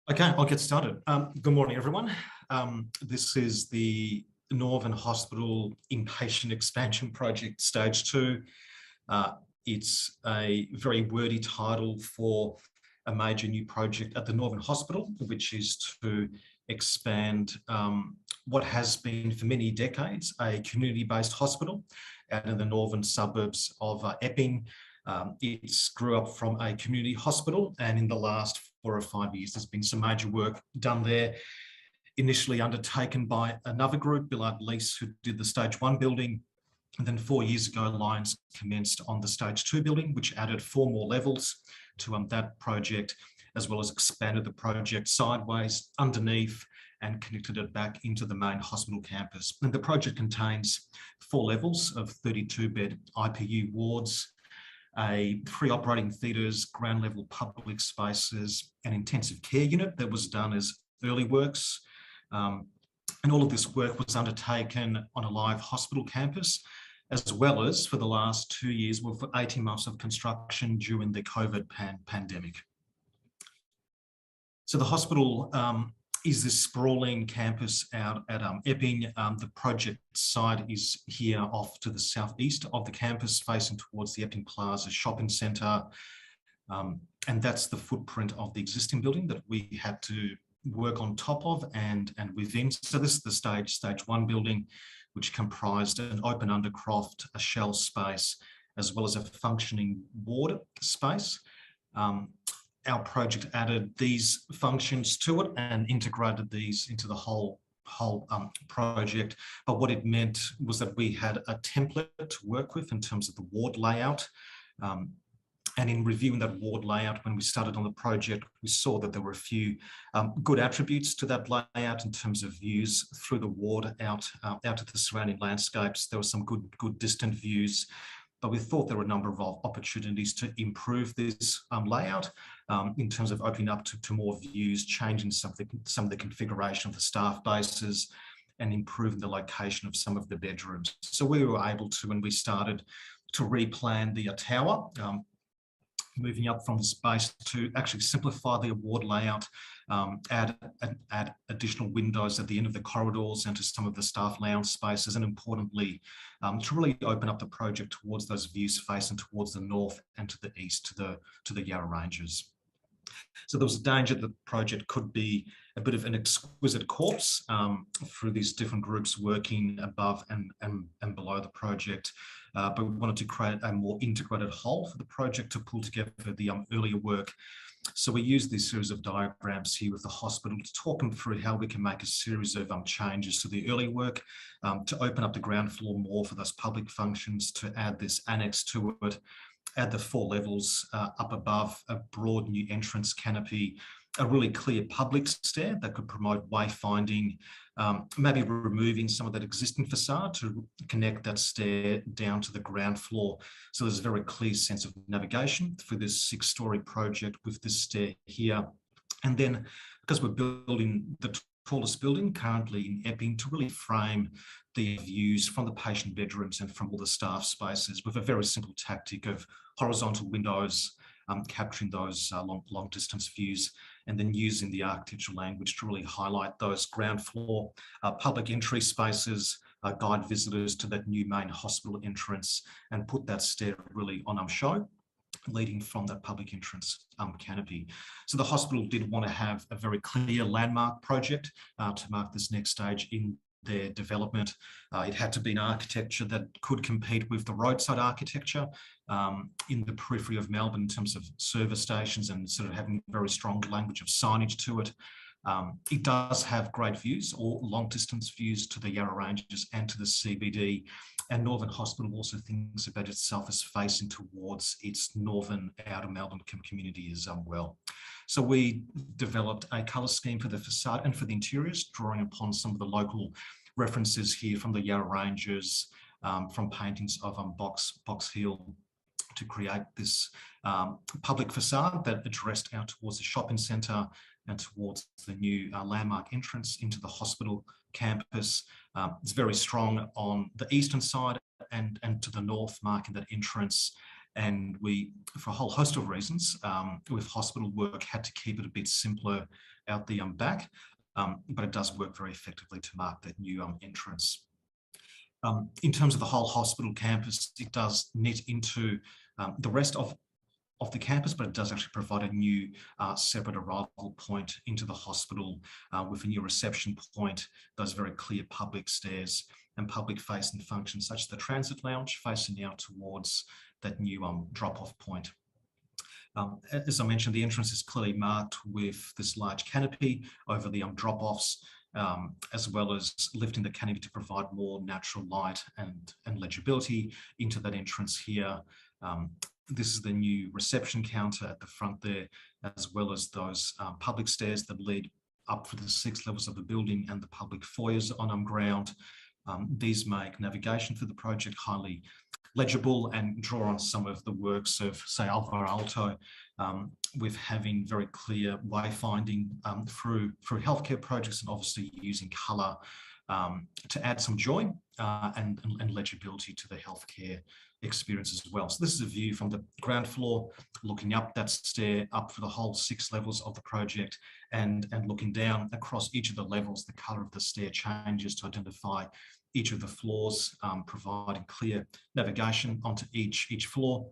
Okay, I'll get started. Good morning, everyone. This is the Northern Hospital Inpatient Expansion Project, Stage 2. It's a very wordy title for a major new project at the Northern Hospital, which is to expand what has been for many decades a community-based hospital out in the northern suburbs of Epping. It grew up from a community hospital, and in the last 4 or 5 years, there's been some major work done there, initially undertaken by another group, Billard Lease, who did the Stage 1 building. And then 4 years ago, Lyons commenced on the Stage 2 building, which added 4 more levels to that project, as well as expanded the project sideways, underneath, and connected it back into the main hospital campus. And the project contains 4 levels of 32-bed IPU wards, a 3 operating theatres, ground level public spaces, an intensive care unit that was done as early works. And all of this work was undertaken on a live hospital campus, as well as for the last 2 years, well, for 18 months of construction during the COVID pandemic. So the hospital is this sprawling campus out at Epping. The project site is here off to the southeast of the campus, facing towards the Epping Plaza shopping centre. And that's the footprint of the existing building that we had to work on top of and within. So this is the stage 1 building, which comprised an open undercroft, a shell space, as well as a functioning ward space. Our project added these functions to it and integrated these into the whole project. But what it meant was that we had a template to work with in terms of the ward layout. And in reviewing that ward layout, when we started on the project, we saw that there were a few good attributes to that layout in terms of views through the ward out to the surrounding landscapes. There were some good distant views, but we thought there were a number of opportunities to improve this layout in terms of opening up to more views, changing some of the configuration of the staff bases, and improving the location of some of the bedrooms. So we were able to, when we started, to replan the tower, moving up from the space to actually simplify the ward layout, add additional windows at the end of the corridors and to some of the staff lounge spaces, and importantly, to really open up the project towards those views facing towards the north and to the east, to the Yarra Ranges. So there was a danger that the project could be a bit of an exquisite corpse through these different groups working above and below the project. But we wanted to create a more integrated whole for the project to pull together the earlier work. So we used this series of diagrams here with the hospital to talk them through how we can make a series of changes to the early work, to open up the ground floor more for those public functions, to add this annex to it, add the 4 levels up above, a broad new entrance canopy, a really clear public stair that could promote wayfinding, maybe removing some of that existing facade to connect that stair down to the ground floor. So there's a very clear sense of navigation for this 6-storey project with this stair here. And then, because we're building the tallest building currently in Epping, to really frame the views from the patient bedrooms and from all the staff spaces with a very simple tactic of horizontal windows, capturing those long distance views, and then using the architectural language to really highlight those ground floor public entry spaces, guide visitors to that new main hospital entrance, and put that stair really on show, leading from that public entrance canopy. So the hospital did want to have a very clear landmark project to mark this next stage in their development. It had to be an architecture that could compete with the roadside architecture in the periphery of Melbourne in terms of service stations, and sort of having very strong language of signage to it. It does have great views, or long distance views, to the Yarra Ranges and to the CBD. And Northern Hospital also thinks about itself as facing towards its northern outer Melbourne community as well. So we developed a colour scheme for the facade and for the interiors, drawing upon some of the local references here from the Yarra Ranges, from paintings of Box Hill, to create this public facade that addressed out towards the shopping centre and towards the new landmark entrance into the hospital campus. It's very strong on the eastern side and to the north, marking that entrance And we, for a whole host of reasons, with hospital work, had to keep it a bit simpler out the back, but it does work very effectively to mark that new entrance. In terms of the whole hospital campus, it does knit into the rest of the campus, but it does actually provide a new separate arrival point into the hospital with a new reception point, those very clear public stairs and public facing functions such as the transit lounge facing out towards that new drop-off point. As I mentioned, the entrance is clearly marked with this large canopy over the drop-offs, as well as lifting the canopy to provide more natural light and legibility into that entrance here. This is the new reception counter at the front there, as well as those public stairs that lead up for the 6 levels of the building and the public foyers on ground. These make navigation for the project highly legible and draw on some of the works of, say, Alvaro Aalto, with having very clear wayfinding through healthcare projects, and obviously using colour to add some joy and legibility to the healthcare experience as well. So this is a view from the ground floor, looking up that stair up for the whole 6 levels of the project, and looking down across each of the levels. The colour of the stair changes to identify each of the floors, providing clear navigation onto each floor,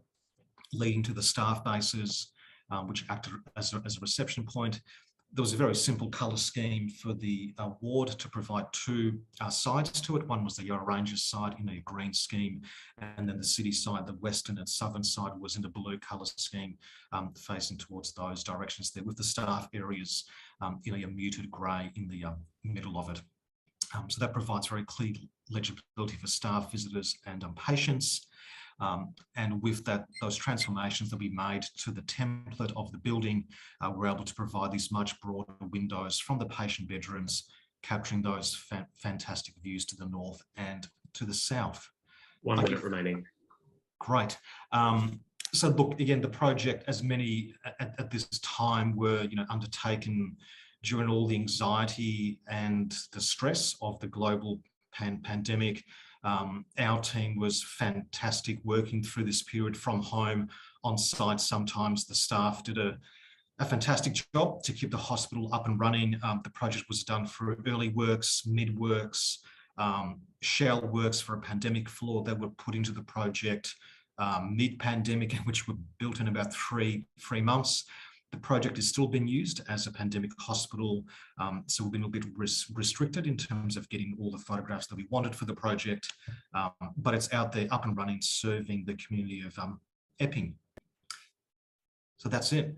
leading to the staff bases, which act as a reception point. There was a very simple colour scheme for the ward to provide 2 sides to it. One was the Yarra Rangers side in a green scheme, and then the city side, the western and southern side, was in a blue colour scheme, facing towards those directions there, with the staff areas in a muted grey in the middle of it. So that provides very clear legibility for staff, visitors and patients. And with that, those transformations that we made to the template of the building, we're able to provide these much broader windows from the patient bedrooms, capturing those fantastic views to the north and to the south. 1 minute remaining. Great. So look, again, the project, as many at this time were undertaken during all the anxiety and the stress of the global pandemic. Our team was fantastic working through this period from home, on site. Sometimes the staff did a fantastic job to keep the hospital up and running. The project was done through early works, mid works, shell works for a pandemic floor that were put into the project mid-pandemic, which were built in about three months. The project is still being used as a pandemic hospital, so we've been a bit restricted in terms of getting all the photographs that we wanted for the project, but it's out there, up and running, serving the community of Epping. So that's it.